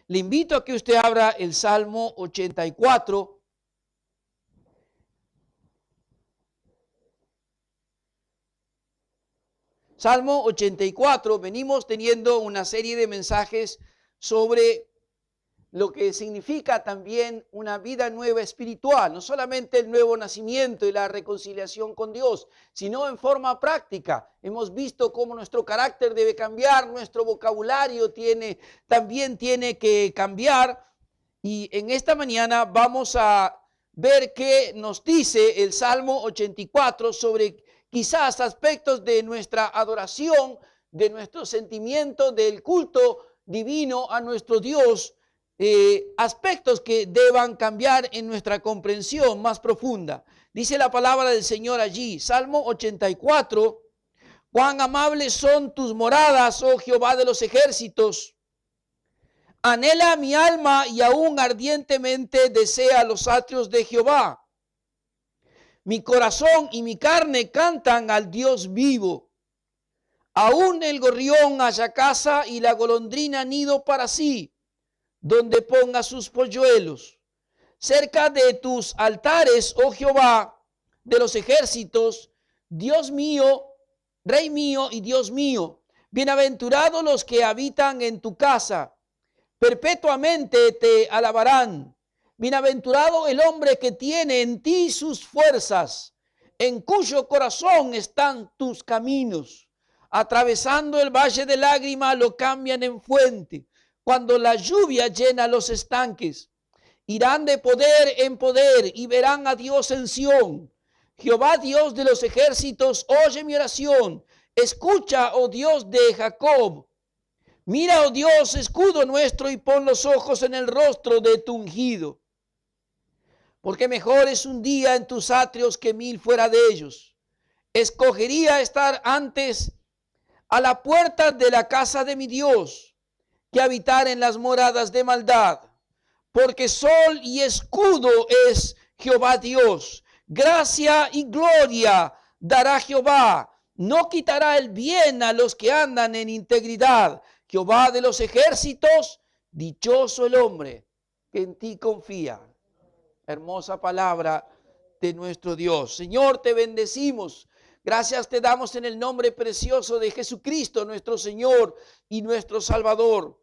Le invito a que usted abra el Salmo 84. Salmo 84, venimos teniendo una serie de mensajes sobre lo que significa también una vida nueva espiritual, no solamente el nuevo nacimiento y la reconciliación con Dios, sino en forma práctica. Hemos visto cómo nuestro carácter debe cambiar, nuestro vocabulario también tiene que cambiar, y en esta mañana vamos a ver qué nos dice el Salmo 84 sobre quizás aspectos de nuestra adoración, de nuestro sentimiento, del culto divino a nuestro Dios, aspectos que deban cambiar en nuestra comprensión más profunda. Dice la palabra del Señor allí, Salmo 84, cuán amables son tus moradas, oh Jehová de los ejércitos. Anhela mi alma y aún ardientemente desea los atrios de Jehová. Mi corazón y mi carne cantan al Dios vivo. Aún el gorrión halla casa y la golondrina nido para sí, donde ponga sus polluelos. Cerca de tus altares, oh Jehová de los ejércitos, Dios mío, Rey mío y Dios mío. Bienaventurados los que habitan en tu casa, perpetuamente te alabarán. Bienaventurado el hombre que tiene en ti sus fuerzas, en cuyo corazón están tus caminos. Atravesando el valle de lágrimas lo cambian en fuente. Cuando la lluvia llena los estanques, irán de poder en poder y verán a Dios en Sión. Jehová Dios de los ejércitos, oye mi oración. Escucha, oh Dios de Jacob. Mira, oh Dios, escudo nuestro, y pon los ojos en el rostro de tu ungido. Porque mejor es un día en tus atrios que 1000 fuera de ellos. Escogería estar antes a la puerta de la casa de mi Dios que habitar en las moradas de maldad. Porque sol y escudo es Jehová Dios. Gracia y gloria dará Jehová. No quitará el bien a los que andan en integridad. Jehová de los ejércitos, dichoso el hombre que en ti confía. Hermosa palabra de nuestro Dios. Señor, te bendecimos. Gracias te damos en el nombre precioso de Jesucristo, nuestro Señor y nuestro Salvador.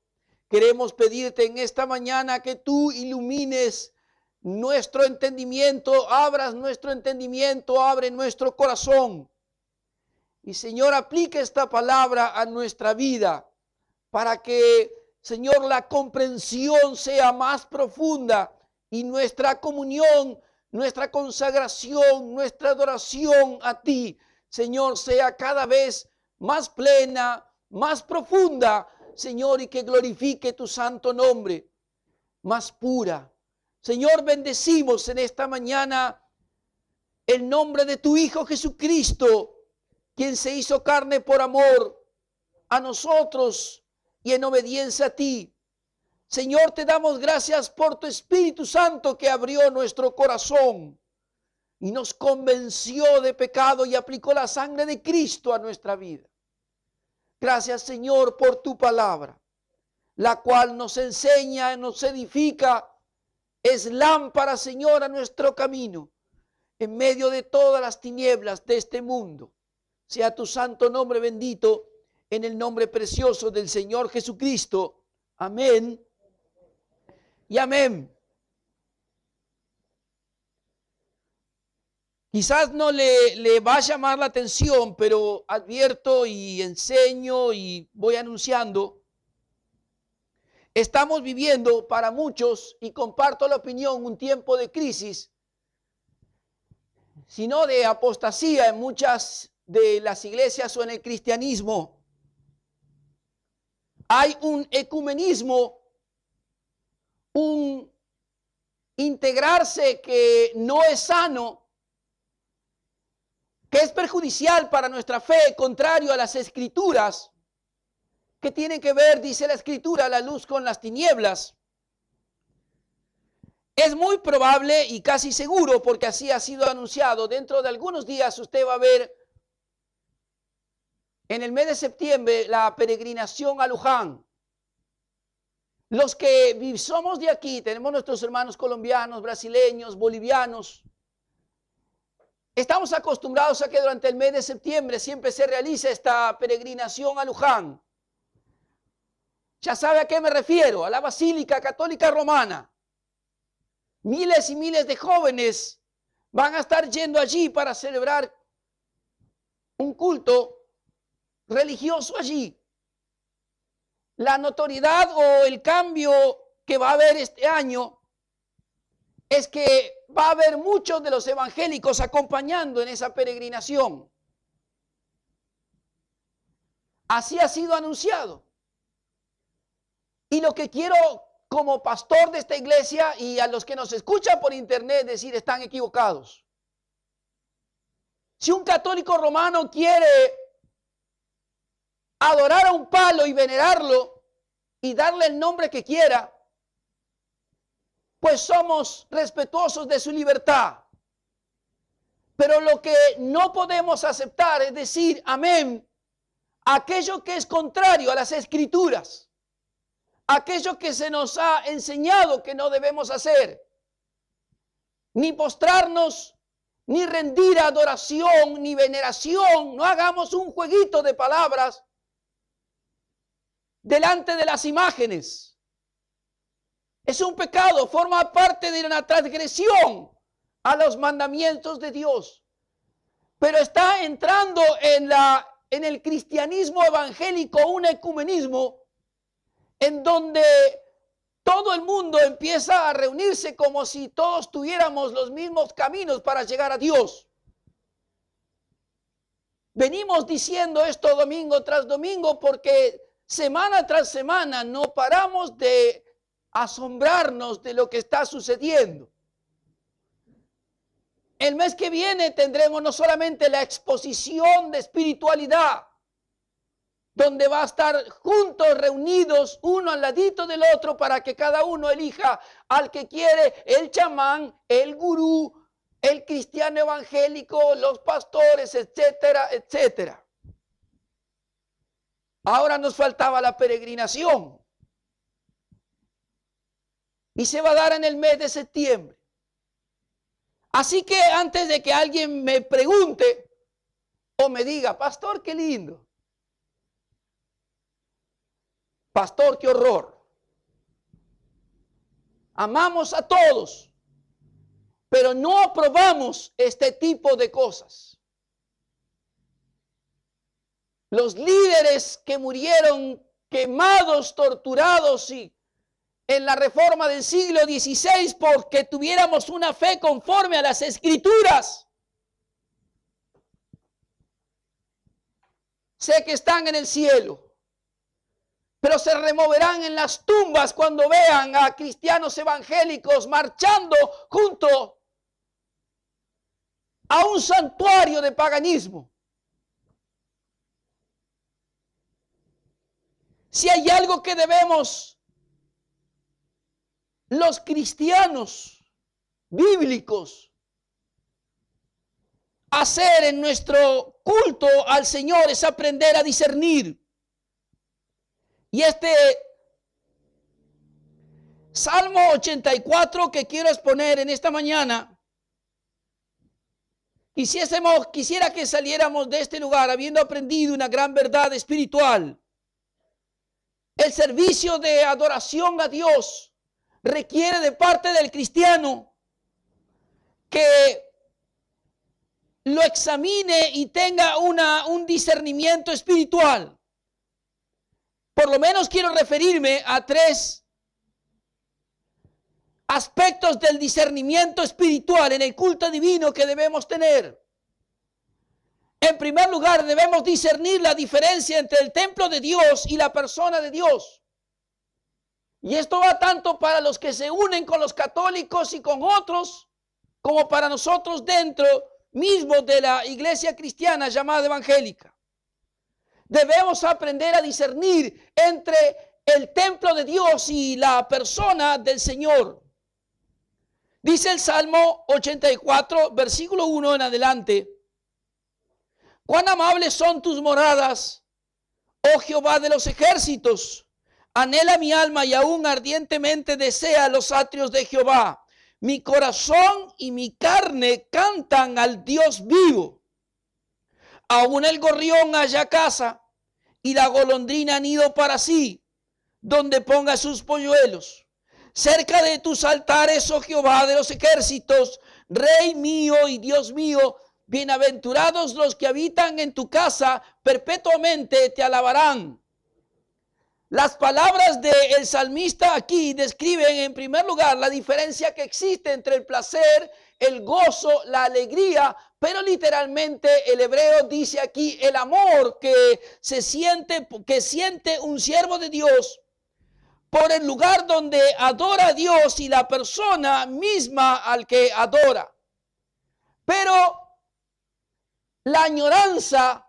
Queremos pedirte en esta mañana que tú ilumines nuestro entendimiento, abras nuestro entendimiento, abre nuestro corazón. Y Señor, aplique esta palabra a nuestra vida para que, Señor, la comprensión sea más profunda y nuestra comunión, nuestra consagración, nuestra adoración a ti, Señor, sea cada vez más plena, más profunda, Señor, y que glorifique tu santo nombre, más pura. Señor, bendecimos en esta mañana el nombre de tu Hijo Jesucristo, quien se hizo carne por amor a nosotros y en obediencia a ti. Señor, te damos gracias por tu Espíritu Santo que abrió nuestro corazón y nos convenció de pecado y aplicó la sangre de Cristo a nuestra vida. Gracias, Señor, por tu palabra, la cual nos enseña, nos edifica, es lámpara, Señor, a nuestro camino, en medio de todas las tinieblas de este mundo. Sea tu santo nombre bendito, en el nombre precioso del Señor Jesucristo. Amén y amén. Quizás no le va a llamar la atención, pero advierto y enseño y voy anunciando. Estamos viviendo para muchos, y comparto la opinión, un tiempo de crisis, sino de apostasía en muchas de las iglesias o en el cristianismo. Hay un ecumenismo, un integrarse que no es sano, que es perjudicial para nuestra fe, contrario a las escrituras, que tiene que ver, dice la escritura, la luz con las tinieblas. Es muy probable y casi seguro, porque así ha sido anunciado, dentro de algunos días usted va a ver en el mes de septiembre la peregrinación a Luján. Los que somos de aquí, tenemos nuestros hermanos colombianos, brasileños, bolivianos. Estamos acostumbrados a que durante el mes de septiembre siempre se realiza esta peregrinación a Luján. Ya sabe a qué me refiero, a la Basílica Católica Romana. Miles y miles de jóvenes van a estar yendo allí para celebrar un culto religioso allí. La notoriedad o el cambio que va a haber este año es que va a haber muchos de los evangélicos acompañando en esa peregrinación. Así ha sido anunciado. Y lo que quiero como pastor de esta iglesia y a los que nos escuchan por internet decir, están equivocados. Si un católico romano quiere adorar a un palo y venerarlo y darle el nombre que quiera, pues somos respetuosos de su libertad. Pero lo que no podemos aceptar es decir amén a aquello que es contrario a las escrituras, aquello que se nos ha enseñado que no debemos hacer, ni postrarnos, ni rendir adoración, ni veneración. No hagamos un jueguito de palabras delante de las imágenes. Es un pecado, forma parte de una transgresión a los mandamientos de Dios. Pero está entrando en el cristianismo evangélico un ecumenismo en donde todo el mundo empieza a reunirse como si todos tuviéramos los mismos caminos para llegar a Dios. Venimos diciendo esto domingo tras domingo porque semana tras semana no paramos de asombrarnos de lo que está sucediendo. El mes que viene tendremos no solamente la exposición de espiritualidad, donde va a estar juntos, reunidos, uno al ladito del otro, para que cada uno elija al que quiere, el chamán, el gurú, el cristiano evangélico, los pastores, etcétera, etcétera. Ahora nos faltaba la peregrinación. Y se va a dar en el mes de septiembre. Así que antes de que alguien me pregunte o me diga, pastor, qué lindo. Pastor, qué horror. Amamos a todos, pero no aprobamos este tipo de cosas. Los líderes que murieron quemados, torturados y en la reforma del siglo XVI porque tuviéramos una fe conforme a las escrituras. Sé que están en el cielo, pero se removerán en las tumbas cuando vean a cristianos evangélicos marchando junto a un santuario de paganismo. Si hay algo que debemos los cristianos bíblicos hacer en nuestro culto al Señor es aprender a discernir. Y este Salmo 84 que quiero exponer en esta mañana, quisiera que saliéramos de este lugar habiendo aprendido una gran verdad espiritual. El servicio de adoración a Dios requiere de parte del cristiano que lo examine y tenga un discernimiento espiritual. Por lo menos quiero referirme a 3 aspectos del discernimiento espiritual en el culto divino que debemos tener. En primer lugar, debemos discernir la diferencia entre el templo de Dios y la persona de Dios. Y esto va tanto para los que se unen con los católicos y con otros, como para nosotros dentro mismo de la iglesia cristiana llamada evangélica. Debemos aprender a discernir entre el templo de Dios y la persona del Señor. Dice el Salmo 84, versículo 1 en adelante: cuán amables son tus moradas, oh Jehová de los ejércitos. Anhela mi alma y aún ardientemente desea los atrios de Jehová. Mi corazón y mi carne cantan al Dios vivo. Aún el gorrión halla casa y la golondrina nido para sí, donde ponga sus polluelos. Cerca de tus altares, oh Jehová de los ejércitos, Rey mío y Dios mío, bienaventurados los que habitan en tu casa, perpetuamente te alabarán. Las palabras del salmista aquí describen en primer lugar la diferencia que existe entre el placer, el gozo, la alegría, pero literalmente el hebreo dice aquí el amor que siente un siervo de Dios por el lugar donde adora a Dios y la persona misma al que adora. Pero la añoranza,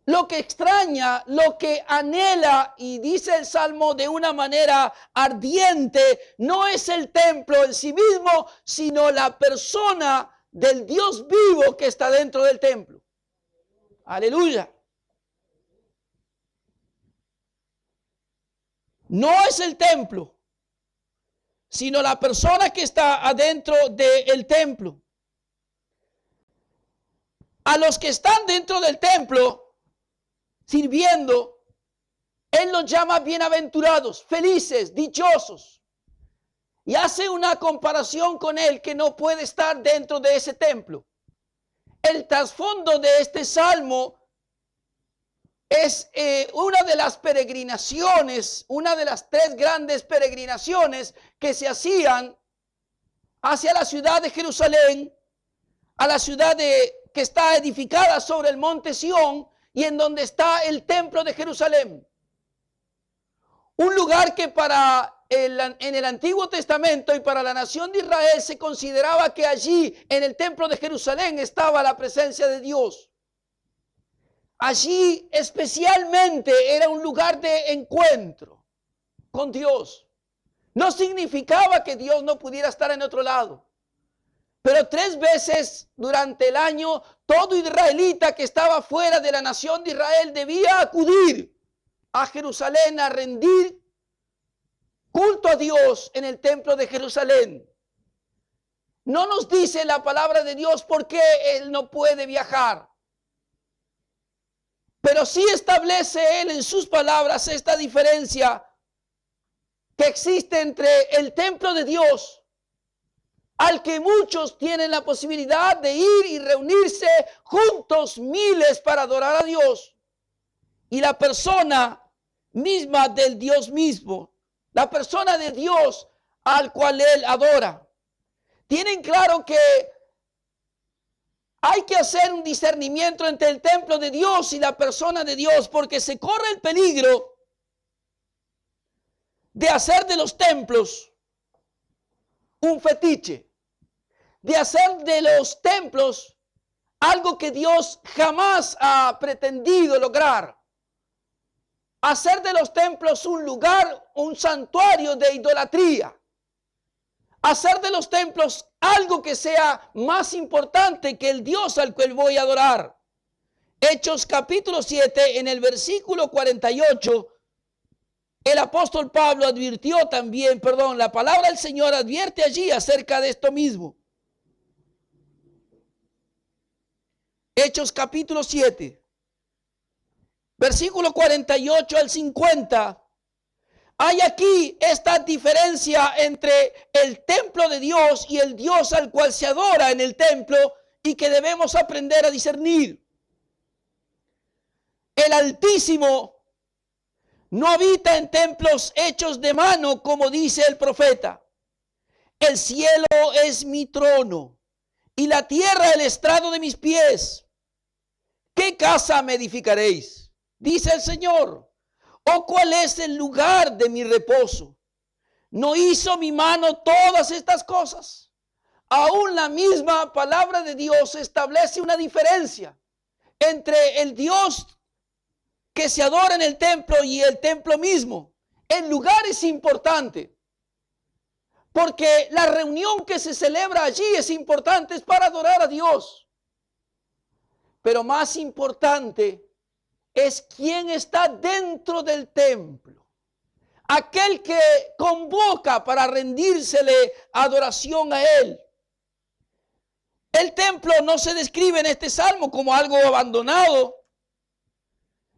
lo que extraña, lo que anhela, y dice el Salmo de una manera ardiente, no es el templo en sí mismo, sino la persona del Dios vivo que está dentro del templo. Aleluya. No es el templo, sino la persona que está adentro del templo. A los que están dentro del templo, sirviendo, Él los llama bienaventurados, felices, dichosos. Y hace una comparación con el que no puede estar dentro de ese templo. El trasfondo de este salmo es una de las peregrinaciones, una de las 3 grandes peregrinaciones que se hacían hacia la ciudad de Jerusalén, a la ciudad que está edificada sobre el monte Sión y en donde está el templo de Jerusalén. Un lugar que en el Antiguo Testamento y para la nación de Israel se consideraba que allí en el templo de Jerusalén estaba la presencia de Dios. Allí especialmente era un lugar de encuentro con Dios. No significaba que Dios no pudiera estar en otro lado. Pero 3 veces durante el año, todo israelita que estaba fuera de la nación de Israel debía acudir a Jerusalén a rendir culto a Dios en el templo de Jerusalén. No nos dice la palabra de Dios por qué él no puede viajar. Pero sí establece él en sus palabras esta diferencia que existe entre el templo de Dios, al que muchos tienen la posibilidad de ir y reunirse juntos, miles para adorar a Dios, y la persona misma del Dios mismo, la persona de Dios al cual él adora. Tienen claro que hay que hacer un discernimiento entre el templo de Dios y la persona de Dios, porque se corre el peligro de hacer de los templos un fetiche, de hacer de los templos algo que Dios jamás ha pretendido lograr. Hacer de los templos un lugar, un santuario de idolatría. Hacer de los templos algo que sea más importante que el Dios al cual voy a adorar. Hechos capítulo 7, en el versículo 48, el apóstol Pablo advirtió también, la palabra del Señor advierte allí acerca de esto mismo. Hechos capítulo 7, versículo 48 al 50. Hay aquí esta diferencia entre el templo de Dios y el Dios al cual se adora en el templo y que debemos aprender a discernir. El Altísimo no habita en templos hechos de mano, como dice el profeta. El cielo es mi trono y la tierra el estrado de mis pies. ¿Qué casa me edificaréis? Dice el Señor. ¿O cuál es el lugar de mi reposo? ¿No hizo mi mano todas estas cosas? Aún la misma palabra de Dios establece una diferencia entre el Dios que se adora en el templo y el templo mismo. El lugar es importante, porque la reunión que se celebra allí es importante, es para adorar a Dios. Pero más importante es quien está dentro del templo. Aquel que convoca para rendírsele adoración a Él. El templo no se describe en este salmo como algo abandonado,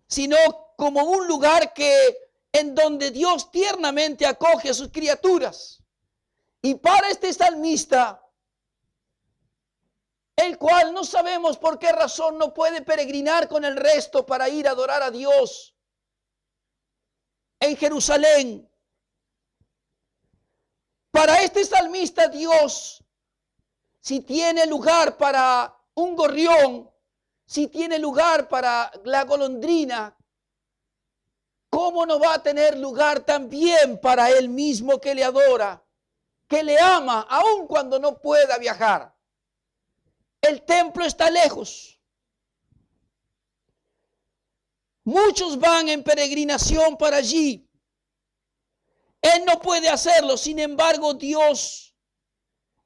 sino como un lugar en donde Dios tiernamente acoge a sus criaturas. Y para este salmista, el cual no sabemos por qué razón no puede peregrinar con el resto para ir a adorar a Dios en Jerusalén. Para este salmista, Dios, si tiene lugar para un gorrión, si tiene lugar para la golondrina, ¿cómo no va a tener lugar también para Él mismo que le adora, que le ama, aun cuando no pueda viajar? El templo está lejos. Muchos van en peregrinación para allí. Él no puede hacerlo, sin embargo, Dios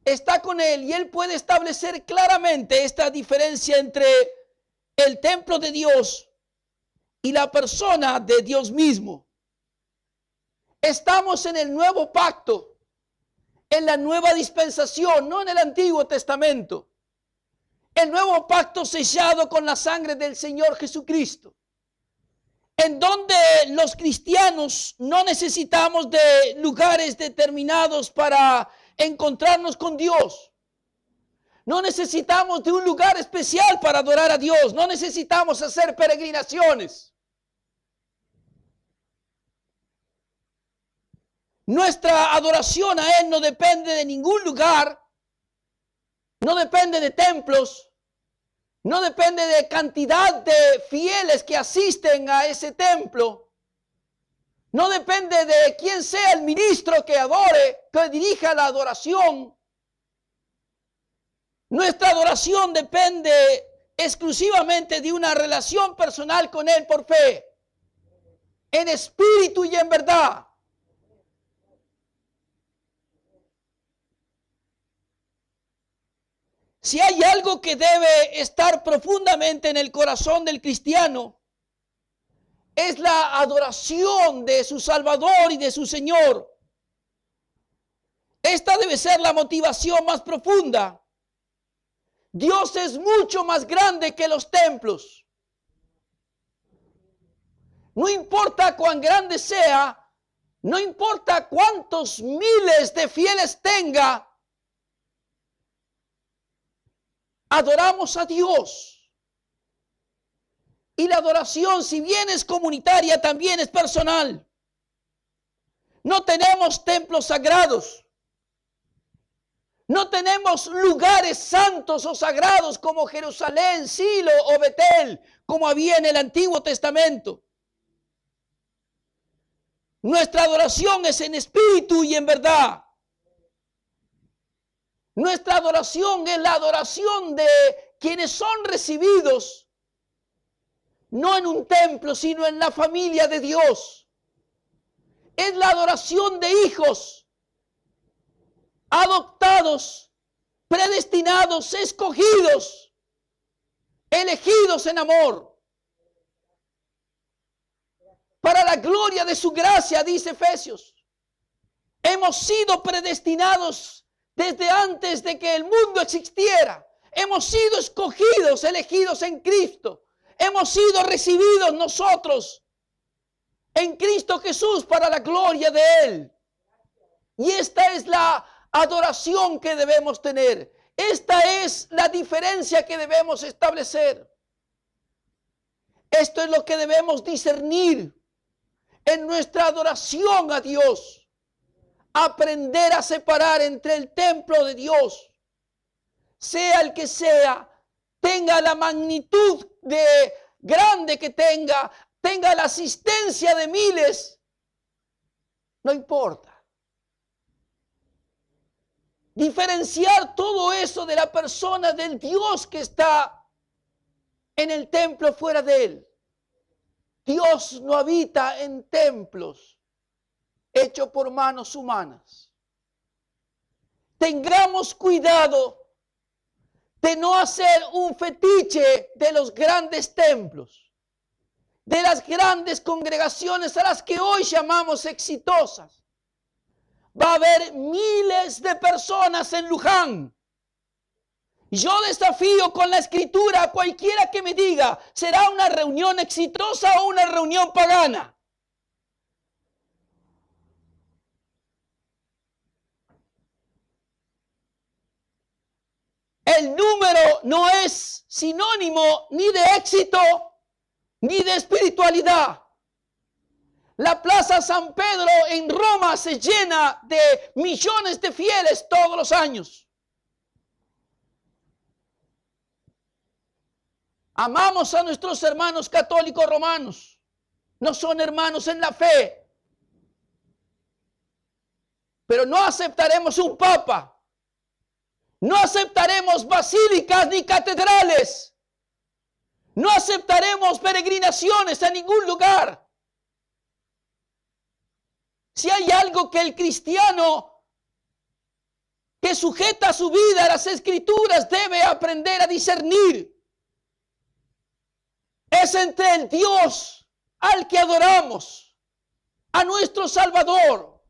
está con él y él puede establecer claramente esta diferencia entre el templo de Dios y la persona de Dios mismo. Estamos en el nuevo pacto, en la nueva dispensación, no en el Antiguo Testamento. El nuevo pacto sellado con la sangre del Señor Jesucristo, en donde los cristianos no necesitamos de lugares determinados para encontrarnos con Dios. No necesitamos de un lugar especial para adorar a Dios. No necesitamos hacer peregrinaciones. Nuestra adoración a Él no depende de ningún lugar. No depende de templos. No depende de cantidad de fieles que asisten a ese templo. No depende de quién sea el ministro que adore, que dirija la adoración. Nuestra adoración depende exclusivamente de una relación personal con Él por fe, en espíritu y en verdad. Si hay algo que debe estar profundamente en el corazón del cristiano, es la adoración de su Salvador y de su Señor. Esta debe ser la motivación más profunda. Dios es mucho más grande que los templos. No importa cuán grande sea, no importa cuántos miles de fieles tenga, adoramos a Dios. Y la adoración, si bien es comunitaria, también es personal. No tenemos templos sagrados. No tenemos lugares santos o sagrados como Jerusalén, Silo o Betel, como había en el Antiguo Testamento. Nuestra adoración es en espíritu y en verdad. Nuestra adoración es la adoración de quienes son recibidos, no en un templo, sino en la familia de Dios. Es la adoración de hijos, adoptados, predestinados, escogidos, elegidos en amor. Para la gloria de su gracia, dice Efesios. Hemos sido predestinados desde antes de que el mundo existiera. Hemos sido escogidos, elegidos en Cristo. Hemos sido recibidos nosotros en Cristo Jesús para la gloria de Él. Y esta es la adoración que debemos tener. Esta es la diferencia que debemos establecer. Esto es lo que debemos discernir en nuestra adoración a Dios. Aprender a separar entre el templo de Dios, sea el que sea, tenga la magnitud de grande que tenga la asistencia de miles, no importa. Diferenciar todo eso de la persona del Dios que está en el templo fuera de él. Dios no habita en templos hechos por manos humanas. Tengamos cuidado de no hacer un fetiche de los grandes templos. de las grandes congregaciones a las que hoy llamamos exitosas, va a haber miles de personas en Luján. Yo desafío con la escritura a cualquiera que me diga, ¿será una reunión exitosa o una reunión pagana? El número no es sinónimo ni de éxito ni de espiritualidad. La Plaza San Pedro en Roma se llena de millones de fieles todos los años. Amamos a nuestros hermanos católicos romanos. No son hermanos en la fe. Pero no aceptaremos un papa. No aceptaremos basílicas ni catedrales. No aceptaremos peregrinaciones a ningún lugar. Si hay algo que el cristiano que sujeta su vida a las Escrituras debe aprender a discernir, es entre el Dios al que adoramos, a nuestro Salvador,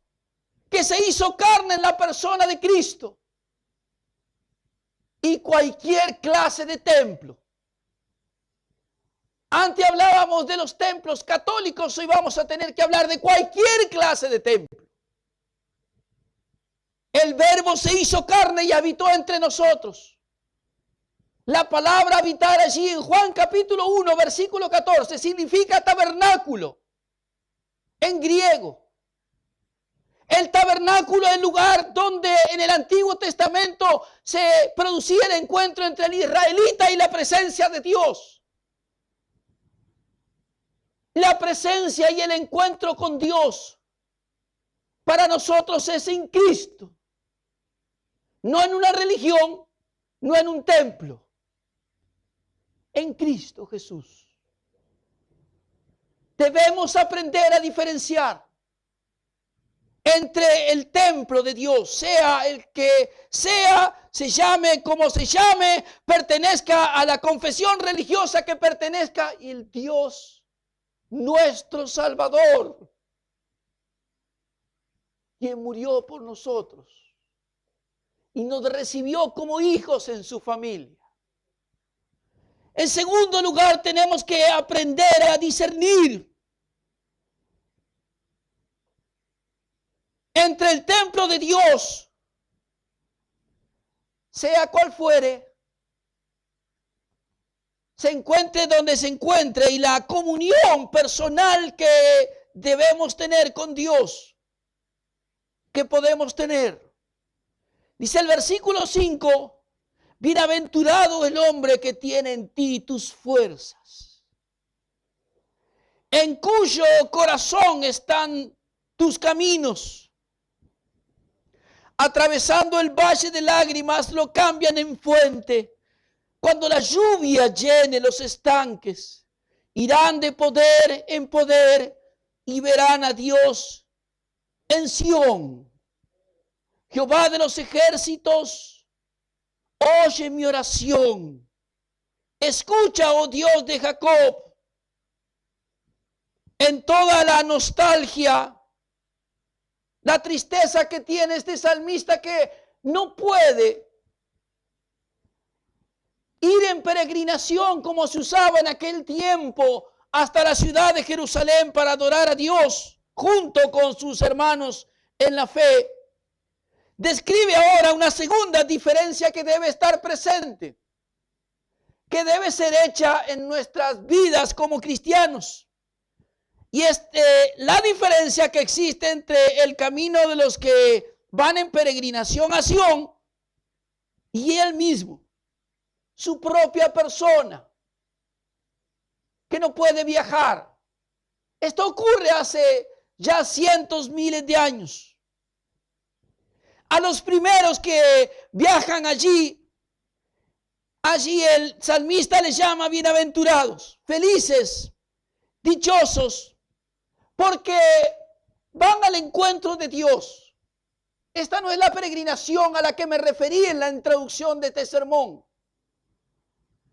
que se hizo carne en la persona de Cristo, y cualquier clase de templo. Antes hablábamos de los templos católicos, hoy vamos a tener que hablar de cualquier clase de templo. El Verbo se hizo carne y habitó entre nosotros. La palabra habitar allí en Juan capítulo 1, versículo 14, significa tabernáculo en griego. El tabernáculo es el lugar donde en el Antiguo Testamento se producía el encuentro entre el israelita y la presencia de Dios. La presencia y el encuentro con Dios para nosotros es en Cristo. No en una religión, no en un templo. En Cristo Jesús. Debemos aprender a diferenciar entre el templo de Dios, sea el que sea, se llame como se llame, pertenezca a la confesión religiosa que pertenezca, y el Dios, nuestro Salvador, quien murió por nosotros y nos recibió como hijos en su familia. En segundo lugar, tenemos que aprender a discernir entre el templo de Dios, sea cual fuere, se encuentre donde se encuentre, y la comunión personal que debemos tener con Dios, que podemos tener. Dice el versículo 5, bienaventurado el hombre que tiene en ti tus fuerzas, en cuyo corazón están tus caminos. Atravesando el valle de lágrimas lo cambian en fuente. Cuando la lluvia llene los estanques, irán de poder en poder y verán a Dios en Sión. Jehová de los ejércitos, oye mi oración. Escucha, oh Dios de Jacob. En toda la nostalgia, la tristeza que tiene este salmista, que no puede ir en peregrinación como se usaba en aquel tiempo hasta la ciudad de Jerusalén para adorar a Dios junto con sus hermanos en la fe, describe ahora una segunda diferencia que debe estar presente, que debe ser hecha en nuestras vidas como cristianos. Y es la diferencia que existe entre el camino de los que van en peregrinación a Sión y él mismo, su propia persona, que no puede viajar. Esto ocurre hace ya cientos, miles de años. A los primeros que viajan allí el salmista les llama bienaventurados, felices, dichosos, porque van al encuentro de Dios. Esta no es la peregrinación a la que me referí en la introducción de este sermón.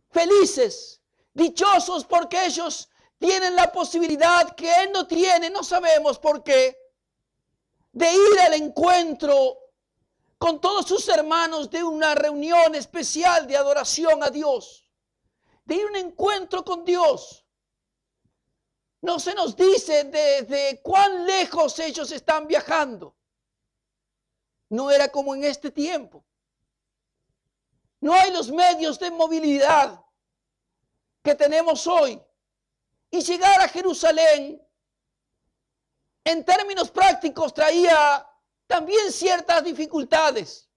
Felices, dichosos, porque ellos tienen la posibilidad que él no tiene, no sabemos por qué, de ir al encuentro con todos sus hermanos de una reunión especial de adoración a Dios, de ir a un encuentro con Dios. No se nos dice de cuán lejos ellos están viajando. No era como en este tiempo. No hay los medios de movilidad que tenemos hoy. Y llegar a Jerusalén, en términos prácticos, traía también ciertas dificultades.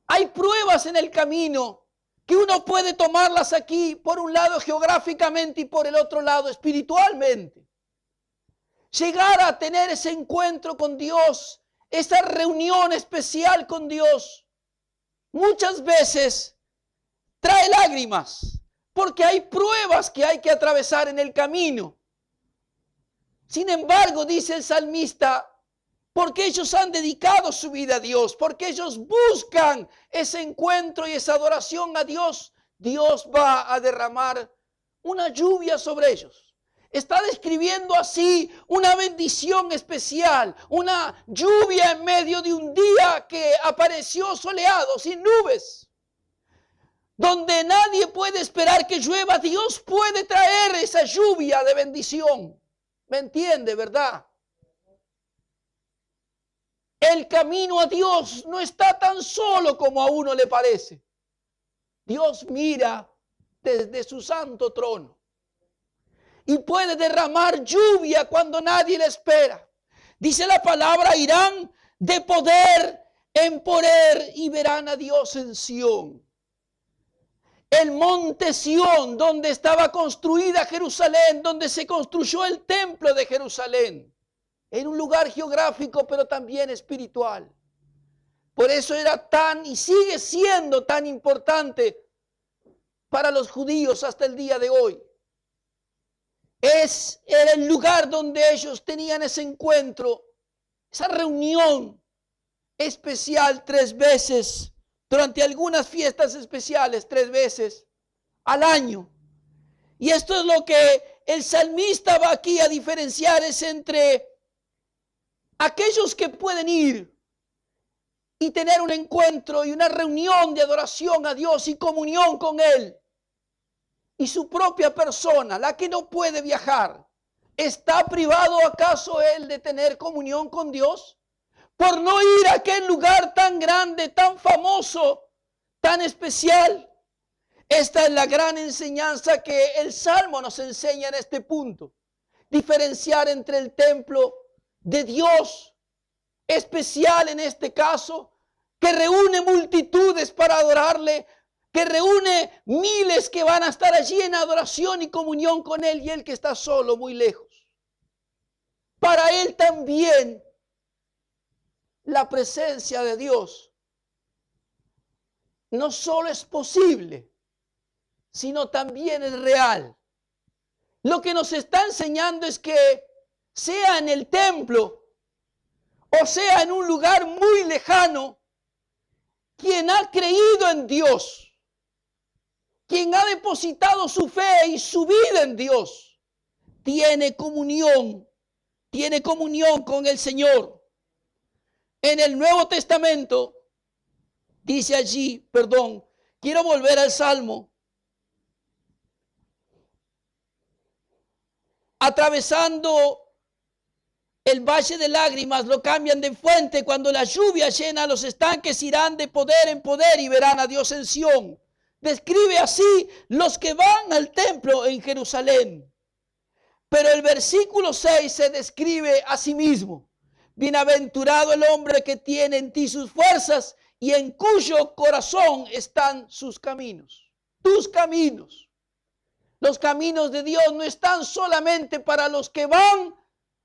Hay pruebas en el camino que uno puede tomarlas aquí, por un lado geográficamente y por el otro lado espiritualmente. Llegar a tener ese encuentro con Dios, esa reunión especial con Dios, muchas veces trae lágrimas, porque hay pruebas que hay que atravesar en el camino. Sin embargo, dice el salmista, porque ellos han dedicado su vida a Dios, porque ellos buscan ese encuentro y esa adoración a Dios, Dios va a derramar una lluvia sobre ellos. Está describiendo así una bendición especial, una lluvia en medio de un día que apareció soleado, sin nubes, donde nadie puede esperar que llueva. Dios puede traer esa lluvia de bendición. ¿Me entiende, verdad? El camino a Dios no está tan solo como a uno le parece. Dios mira desde su santo trono y puede derramar lluvia cuando nadie le espera. Dice la palabra, irán de poder en poder y verán a Dios en Sión. El monte Sión, donde estaba construida Jerusalén, donde se construyó el templo de Jerusalén, era un lugar geográfico, pero también espiritual. Por eso era tan y sigue siendo tan importante para los judíos hasta el día de hoy. Era el lugar donde ellos tenían ese encuentro, esa reunión especial 3 veces, durante algunas fiestas especiales 3 veces al año. Y esto es lo que el salmista va aquí a diferenciar, es entre aquellos que pueden ir y tener un encuentro y una reunión de adoración a Dios y comunión con Él, y su propia persona, la que no puede viajar. ¿Está privado acaso él de tener comunión con Dios? Por no ir a aquel lugar tan grande, tan famoso, tan especial. Esta es la gran enseñanza que el Salmo nos enseña en este punto. Diferenciar entre el templo de Dios, especial en este caso, que reúne multitudes para adorarle, que reúne miles que van a estar allí en adoración y comunión con Él, y Él que está solo, muy lejos. Para Él también la presencia de Dios no solo es posible, sino también es real. Lo que nos está enseñando es que sea en el templo o sea en un lugar muy lejano, quien ha creído en Dios, quien ha depositado su fe y su vida en Dios, tiene comunión con el Señor. En el Nuevo Testamento dice allí, quiero volver al Salmo. Atravesando el valle de lágrimas, lo cambian de fuente. Cuando la lluvia llena los estanques, irán de poder en poder y verán a Dios en Sión. Describe así los que van al templo en Jerusalén. Pero el versículo 6 se describe a sí mismo. Bienaventurado el hombre que tiene en ti sus fuerzas y en cuyo corazón están sus caminos. Tus caminos. Los caminos de Dios no están solamente para los que van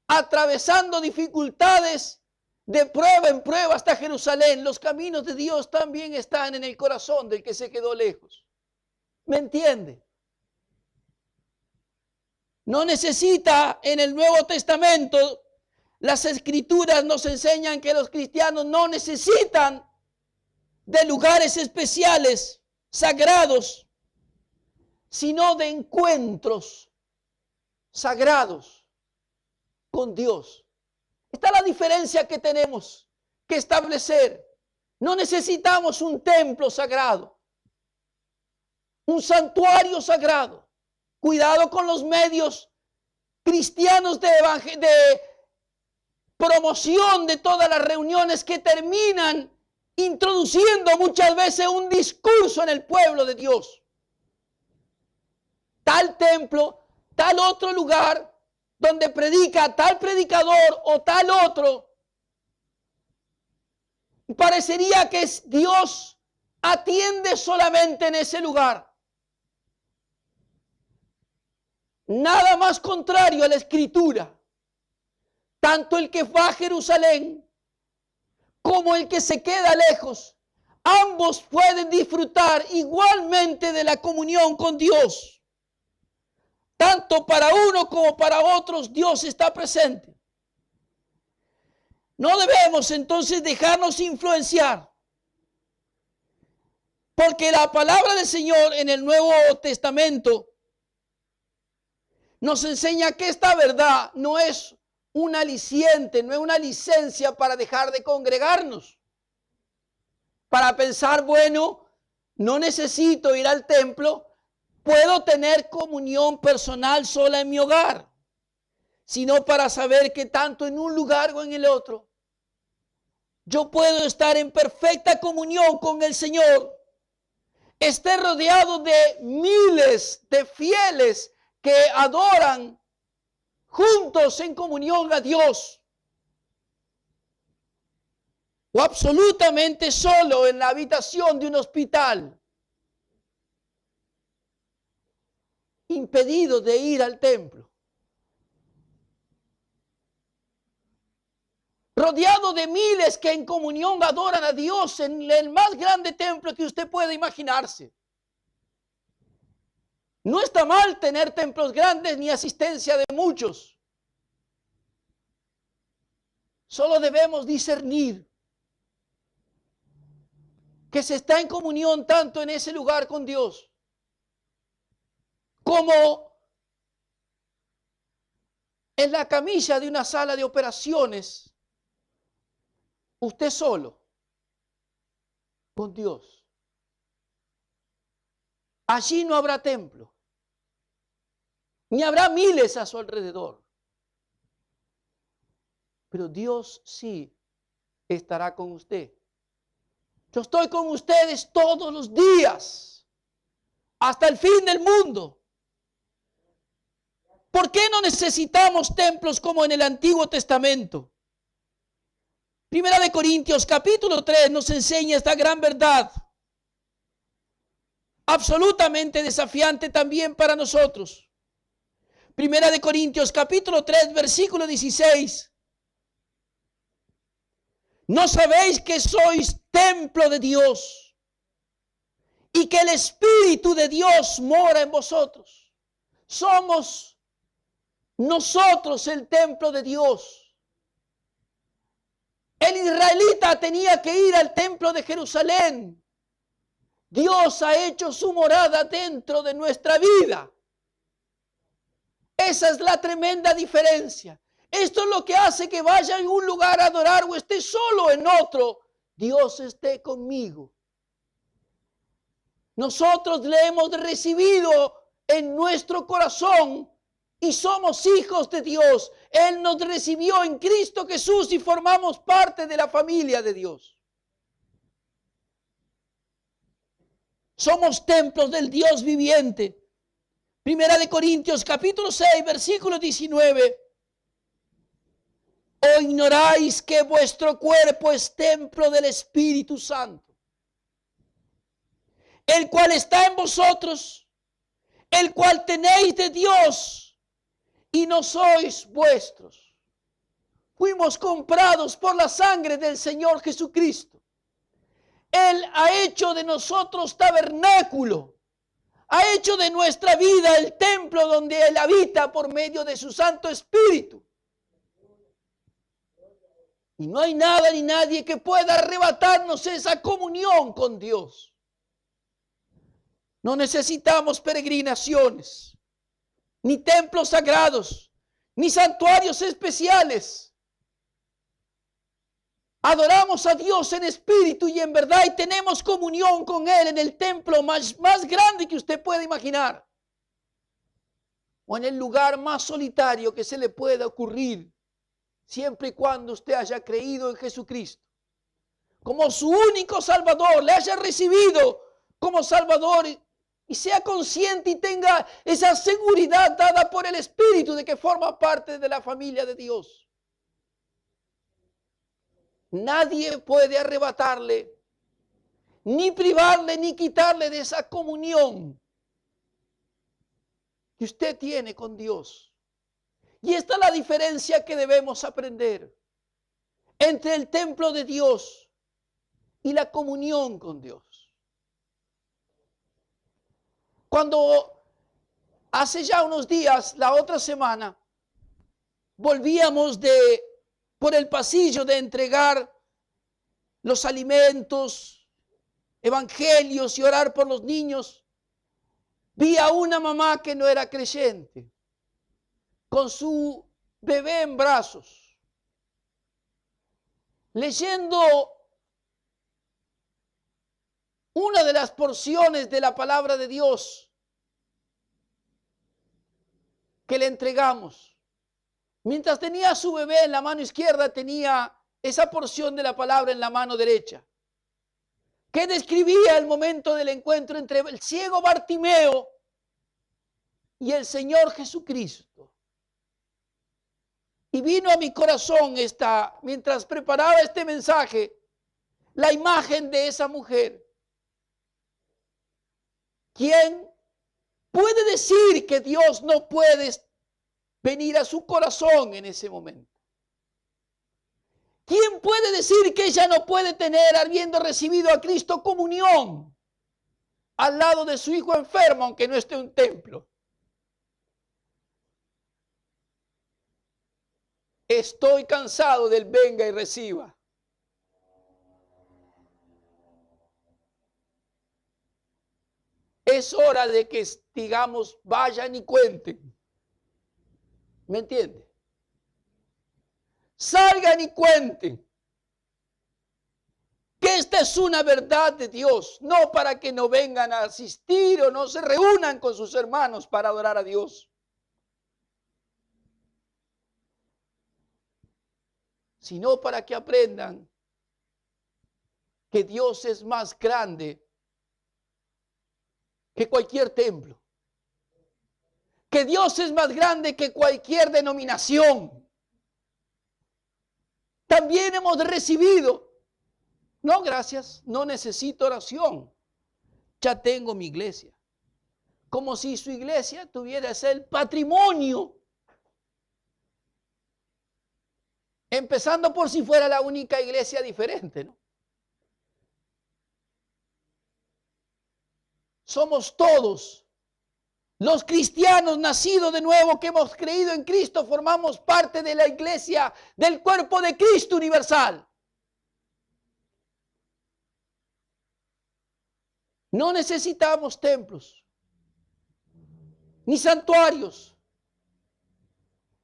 atravesando dificultades de prueba en prueba hasta Jerusalén. Los caminos de Dios también están en el corazón del que se quedó lejos. ¿Me entiende? No necesita en el Nuevo Testamento, las Escrituras nos enseñan que los cristianos no necesitan de lugares especiales, sagrados, sino de encuentros sagrados con Dios. Esta es la diferencia que tenemos que establecer. No necesitamos un templo sagrado, un santuario sagrado. Cuidado con los medios cristianos de promoción de todas las reuniones que terminan introduciendo muchas veces un discurso en el pueblo de Dios. Tal templo, tal otro lugar donde predica tal predicador o tal otro. Parecería que Dios atiende solamente en ese lugar. Nada más contrario a la Escritura. Tanto el que va a Jerusalén como el que se queda lejos, ambos pueden disfrutar igualmente de la comunión con Dios. Tanto para uno como para otros, Dios está presente. No debemos entonces dejarnos influenciar, porque la palabra del Señor en el Nuevo Testamento nos enseña que esta verdad no es un aliciente, no es una licencia para dejar de congregarnos, para pensar, bueno, no necesito ir al templo, puedo tener comunión personal sola en mi hogar, sino para saber que tanto en un lugar o en el otro, yo puedo estar en perfecta comunión con el Señor, esté rodeado de miles de fieles que adoran juntos en comunión a Dios, o absolutamente solo en la habitación de un hospital, impedido de ir al templo, rodeado de miles que en comunión adoran a Dios en el más grande templo que usted pueda imaginarse. No está mal tener templos grandes ni asistencia de muchos. Solo debemos discernir que se está en comunión tanto en ese lugar con Dios como en la camilla de una sala de operaciones, usted solo con Dios. Allí no habrá templo, ni habrá miles a su alrededor. Pero Dios sí estará con usted. Yo estoy con ustedes todos los días, hasta el fin del mundo. ¿Por qué no necesitamos templos como en el Antiguo Testamento? Primera de Corintios capítulo 3 nos enseña esta gran verdad, absolutamente desafiante también para nosotros. Primera de Corintios capítulo 3 versículo 16. ¿No sabéis que sois templo de Dios y que el Espíritu de Dios mora en vosotros? Somos nosotros el templo de Dios. El israelita tenía que ir al templo de Jerusalén. Dios ha hecho su morada dentro de nuestra vida. Esa es la tremenda diferencia. Esto es lo que hace que vaya en un lugar a adorar o esté solo en otro. Dios esté conmigo. Nosotros le hemos recibido en nuestro corazón y somos hijos de Dios. Él nos recibió en Cristo Jesús y formamos parte de la familia de Dios. Somos templos del Dios viviente. Primera de Corintios capítulo 6 versículo 19. ¿O ignoráis que vuestro cuerpo es templo del Espíritu Santo, el cual está en vosotros, el cual tenéis de Dios y no sois vuestros? Fuimos comprados por la sangre del Señor Jesucristo. Él ha hecho de nosotros tabernáculo, ha hecho de nuestra vida el templo donde Él habita por medio de su Santo Espíritu. Y no hay nada ni nadie que pueda arrebatarnos esa comunión con Dios. No necesitamos peregrinaciones. ni templos sagrados, ni santuarios especiales. Adoramos a Dios en espíritu y en verdad y tenemos comunión con Él en el templo más grande que usted pueda imaginar. O en el lugar más solitario que se le pueda ocurrir, siempre y cuando usted haya creído en Jesucristo como su único Salvador, le haya recibido como Salvador y sea consciente y tenga esa seguridad dada por el Espíritu de que forma parte de la familia de Dios. Nadie puede arrebatarle, ni privarle, ni quitarle de esa comunión que usted tiene con Dios. Y esta es la diferencia que debemos aprender entre el templo de Dios y la comunión con Dios. Cuando hace ya unos días, la otra semana, volvíamos por el pasillo de entregar los alimentos, evangelios y orar por los niños, vi a una mamá que no era creyente, con su bebé en brazos, leyendo una de las porciones de la palabra de Dios que le entregamos. Mientras tenía a su bebé en la mano izquierda, tenía esa porción de la palabra en la mano derecha, que describía el momento del encuentro entre el ciego Bartimeo y el Señor Jesucristo. Y vino a mi corazón mientras preparaba este mensaje, la imagen de esa mujer. ¿Quién puede decir que Dios no puede venir a su corazón en ese momento? ¿Quién puede decir que ella no puede tener, habiendo recibido a Cristo, comunión al lado de su hijo enfermo, aunque no esté en un templo? Estoy cansado del venga y reciba. Es hora de que digamos, vayan y cuenten. ¿Me entiende? Salgan y cuenten que esta es una verdad de Dios, no para que no vengan a asistir o no se reúnan con sus hermanos para adorar a Dios, sino para que aprendan que Dios es más grande que cualquier templo, que Dios es más grande que cualquier denominación. También hemos recibido, no gracias, no necesito oración, ya tengo mi iglesia, como si su iglesia tuviera el patrimonio, empezando por si fuera la única iglesia diferente, ¿no? Somos todos los cristianos nacidos de nuevo que hemos creído en Cristo, formamos parte de la iglesia del cuerpo de Cristo universal. No necesitamos templos ni santuarios.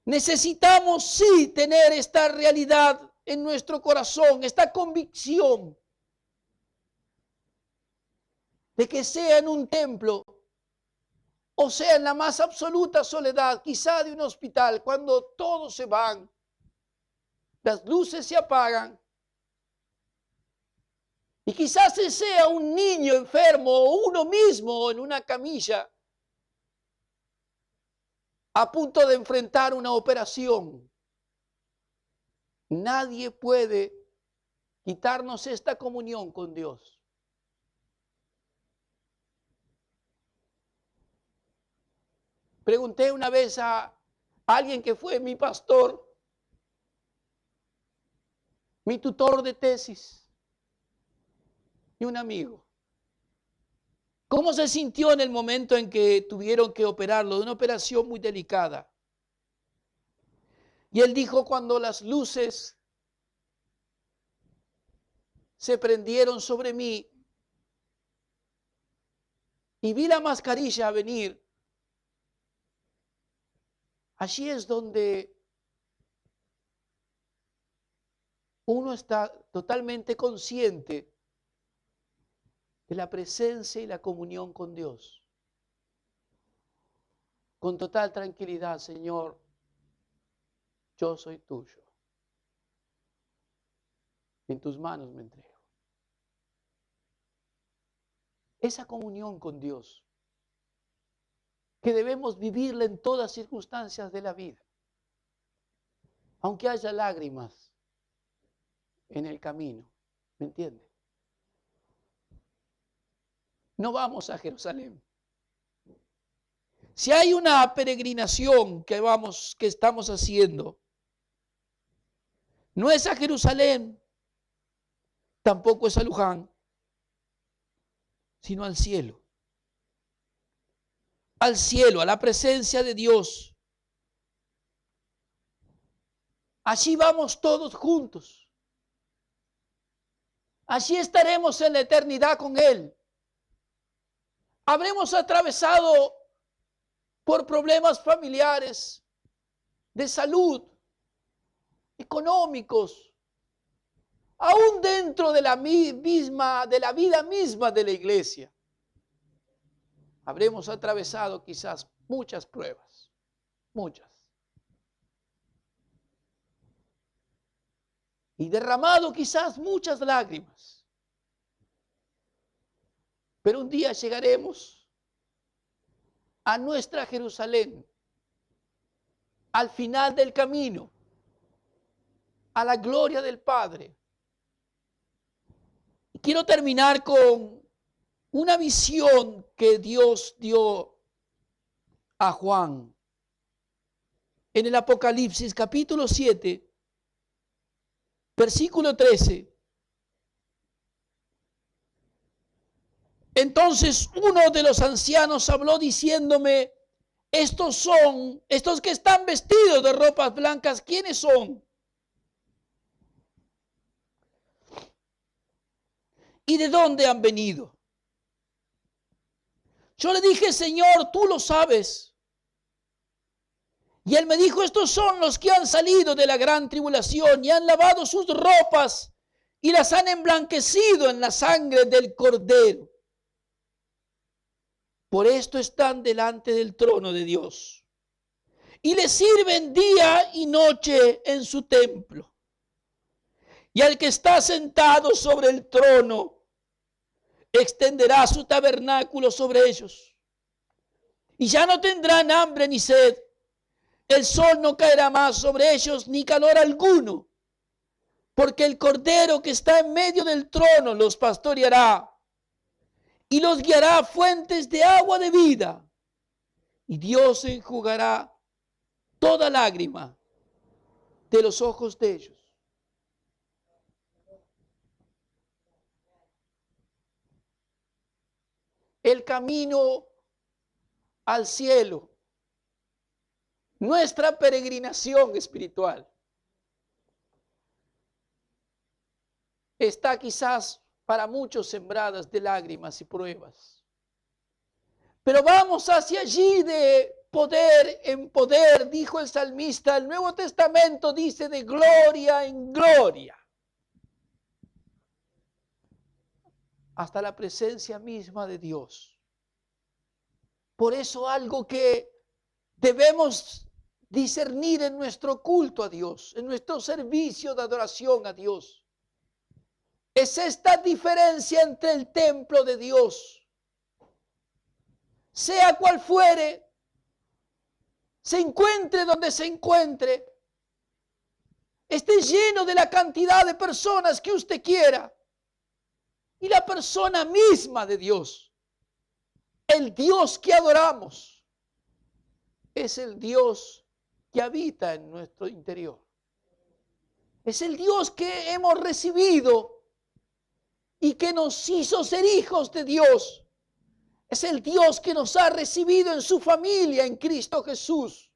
Necesitamos sí tener esta realidad en nuestro corazón, esta convicción de que sea en un templo o sea en la más absoluta soledad, quizá de un hospital, cuando todos se van, las luces se apagan, y quizás sea un niño enfermo o uno mismo en una camilla a punto de enfrentar una operación. Nadie puede quitarnos esta comunión con Dios. Pregunté una vez a alguien que fue mi pastor, mi tutor de tesis y un amigo, ¿cómo se sintió en el momento en que tuvieron que operarlo? De una operación muy delicada. Y él dijo, cuando las luces se prendieron sobre mí y vi la mascarilla venir, Allí es donde uno está totalmente consciente de la presencia y la comunión con Dios. Con total tranquilidad, Señor, yo soy tuyo. En tus manos me entrego. Esa comunión con Dios, que debemos vivirla en todas circunstancias de la vida. Aunque haya lágrimas en el camino, ¿me entiende? No vamos a Jerusalén. Si hay una peregrinación que estamos haciendo, no es a Jerusalén, tampoco es a Luján, sino al cielo. Al cielo, a la presencia de Dios. Allí vamos todos juntos. Allí estaremos en la eternidad con Él. Habremos atravesado por problemas familiares, de salud, económicos, aún dentro de la vida misma de la iglesia. Habremos atravesado quizás muchas pruebas, muchas. Y derramado quizás muchas lágrimas. Pero un día llegaremos a nuestra Jerusalén, al final del camino, a la gloria del Padre. Y quiero terminar con una visión que Dios dio a Juan en el Apocalipsis capítulo 7, versículo 13. Entonces uno de los ancianos habló diciéndome, estos que están vestidos de ropas blancas, ¿quiénes son? ¿Y de dónde han venido? Yo le dije, Señor, tú lo sabes. Y él me dijo, estos son los que han salido de la gran tribulación y han lavado sus ropas y las han emblanquecido en la sangre del Cordero. Por esto están delante del trono de Dios y le sirven día y noche en su templo. Y al que está sentado sobre el trono extenderá su tabernáculo sobre ellos. Y ya no tendrán hambre ni sed. El sol no caerá más sobre ellos ni calor alguno, porque el Cordero que está en medio del trono los pastoreará y los guiará a fuentes de agua de vida. Y Dios enjugará toda lágrima de los ojos de ellos. El camino al cielo, nuestra peregrinación espiritual, está quizás para muchos sembradas de lágrimas y pruebas. Pero vamos hacia allí de poder en poder, dijo el salmista. El Nuevo Testamento dice de gloria en gloria, hasta la presencia misma de Dios. Por eso algo que debemos discernir en nuestro culto a Dios, en nuestro servicio de adoración a Dios, es esta diferencia entre el templo de Dios, sea cual fuere, se encuentre donde se encuentre, esté lleno de la cantidad de personas que usted quiera, y la persona misma de Dios, el Dios que adoramos, es el Dios que habita en nuestro interior. Es el Dios que hemos recibido y que nos hizo ser hijos de Dios. Es el Dios que nos ha recibido en su familia en Cristo Jesús,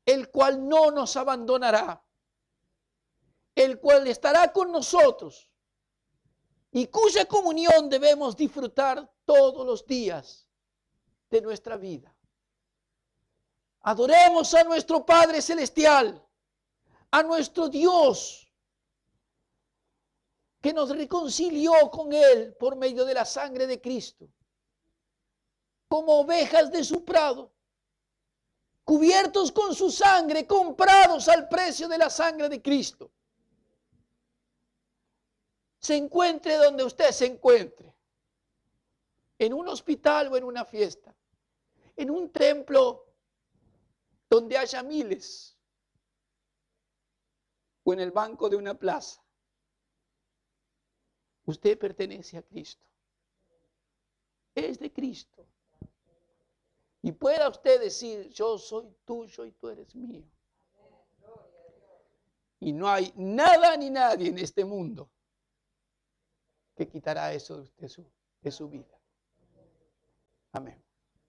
el cual no nos abandonará, el cual estará con nosotros y cuya comunión debemos disfrutar todos los días de nuestra vida. Adoremos a nuestro Padre Celestial, a nuestro Dios, que nos reconcilió con Él por medio de la sangre de Cristo, como ovejas de su prado, cubiertos con su sangre, comprados al precio de la sangre de Cristo. Se encuentre donde usted se encuentre, en un hospital o en una fiesta, en un templo donde haya miles, o en el banco de una plaza. Usted pertenece a Cristo, es de Cristo. Y pueda usted decir, yo soy tuyo y tú eres mío. Y no hay nada ni nadie en este mundo que quitará eso de su vida. Amén.